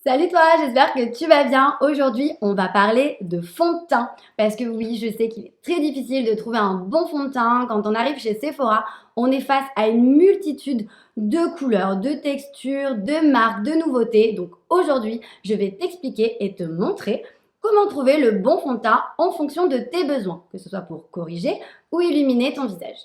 Salut toi, j'espère que tu vas bien. Aujourd'hui, on va parler de fond de teint. Parce que oui, je sais qu'il est très difficile de trouver un bon fond de teint. Quand on arrive chez Sephora, on est face à une multitude de couleurs, de textures, de marques, de nouveautés. Donc aujourd'hui, je vais t'expliquer et te montrer comment trouver le bon fond de teint en fonction de tes besoins, que ce soit pour corriger ou illuminer ton visage.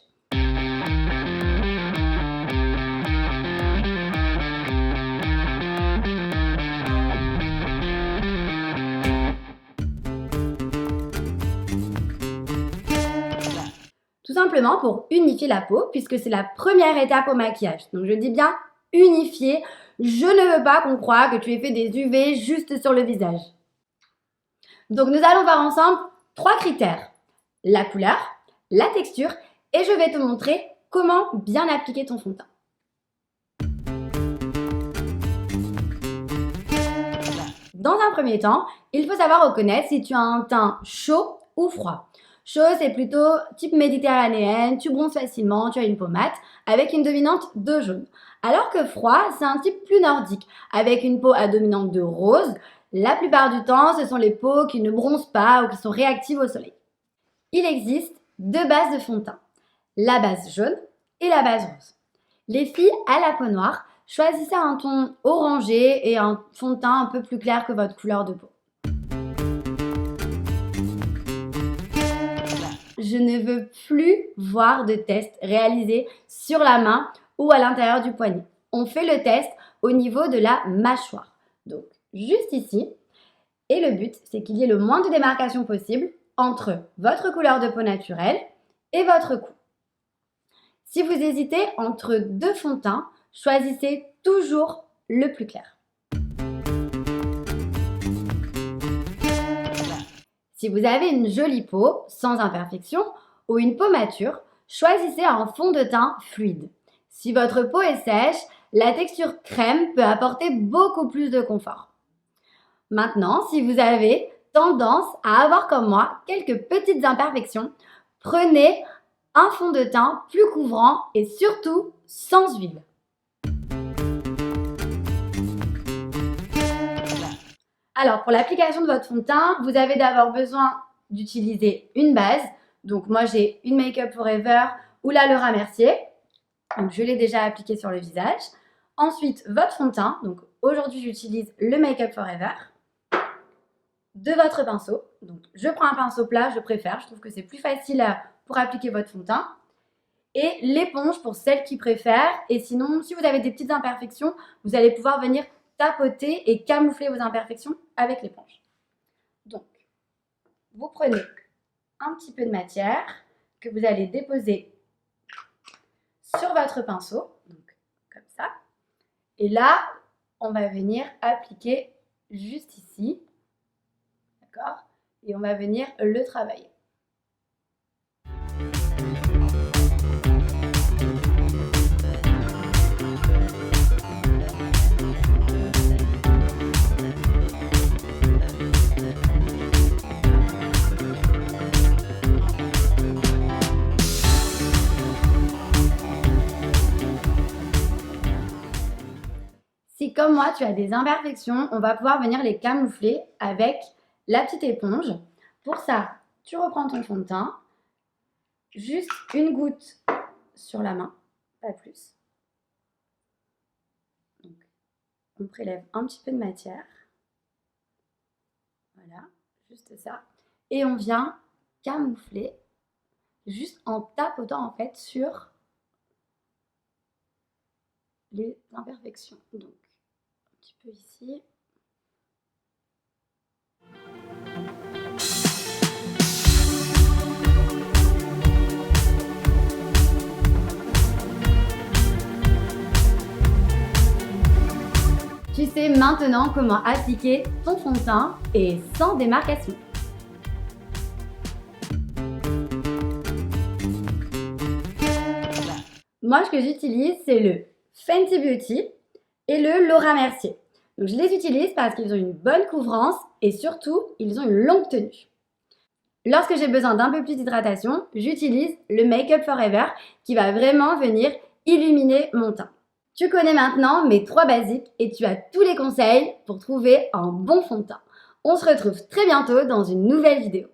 Tout simplement pour unifier la peau, puisque c'est la première étape au maquillage. Donc je dis bien unifier. Je ne veux pas qu'on croie que tu aies fait des UV juste sur le visage. Donc nous allons voir ensemble 3 critères. La couleur, la texture et je vais te montrer comment bien appliquer ton fond de teint. Dans un premier temps, il faut savoir reconnaître si tu as un teint chaud ou froid. Chaud, c'est plutôt type méditerranéenne, tu bronzes facilement, tu as une peau mate, avec une dominante de jaune. Alors que froid, c'est un type plus nordique, avec une peau à dominante de rose. La plupart du temps, ce sont les peaux qui ne bronzent pas ou qui sont réactives au soleil. Il existe 2 bases de fond de teint, la base jaune et la base rose. Les filles à la peau noire, choisissez un ton orangé et un fond de teint un peu plus clair que votre couleur de peau. Je ne veux plus voir de test réalisé sur la main ou à l'intérieur du poignet. On fait le test au niveau de la mâchoire. Donc, juste ici. Et le but, c'est qu'il y ait le moins de démarcation possible entre votre couleur de peau naturelle et votre cou. Si vous hésitez entre 2 fonds de teint, choisissez toujours le plus clair. Si vous avez une jolie peau, sans imperfection, ou une peau mature, choisissez un fond de teint fluide. Si votre peau est sèche, la texture crème peut apporter beaucoup plus de confort. Maintenant, si vous avez tendance à avoir comme moi quelques petites imperfections, prenez un fond de teint plus couvrant et surtout sans huile. Alors, pour l'application de votre fond de teint, vous avez d'abord besoin d'utiliser une base. Donc, moi, j'ai une Make Up Forever ou la Laura Mercier. Donc, je l'ai déjà appliqué sur le visage. Ensuite, votre fond de teint. Donc, aujourd'hui, j'utilise le Make Up Forever. De votre pinceau. Donc, je prends un pinceau plat, je préfère. Je trouve que c'est plus facile pour appliquer votre fond de teint. Et l'éponge pour celles qui préfèrent. Et sinon, si vous avez des petites imperfections, vous allez pouvoir venir tapoter et camoufler vos imperfections avec l'éponge. Donc, vous prenez un petit peu de matière que vous allez déposer sur votre pinceau, donc comme ça. Et là, on va venir appliquer juste ici, d'accord? Et on va venir le travailler. Si comme moi tu as des imperfections, on va pouvoir venir les camoufler avec la petite éponge. Pour ça, tu reprends ton fond de teint, juste une goutte sur la main, pas plus. Donc, on prélève un petit peu de matière. Voilà, juste ça. Et on vient camoufler juste en tapotant en fait sur les imperfections. Donc, un petit peu ici. Tu sais maintenant comment appliquer ton fond de teint et sans démarcation. Moi, ce que j'utilise, c'est le Fenty Beauty et le Laura Mercier. Donc, je les utilise parce qu'ils ont une bonne couvrance et surtout, ils ont une longue tenue. Lorsque j'ai besoin d'un peu plus d'hydratation, j'utilise le Make Up Forever qui va vraiment venir illuminer mon teint. Tu connais maintenant mes 3 basiques et tu as tous les conseils pour trouver un bon fond de teint. On se retrouve très bientôt dans une nouvelle vidéo.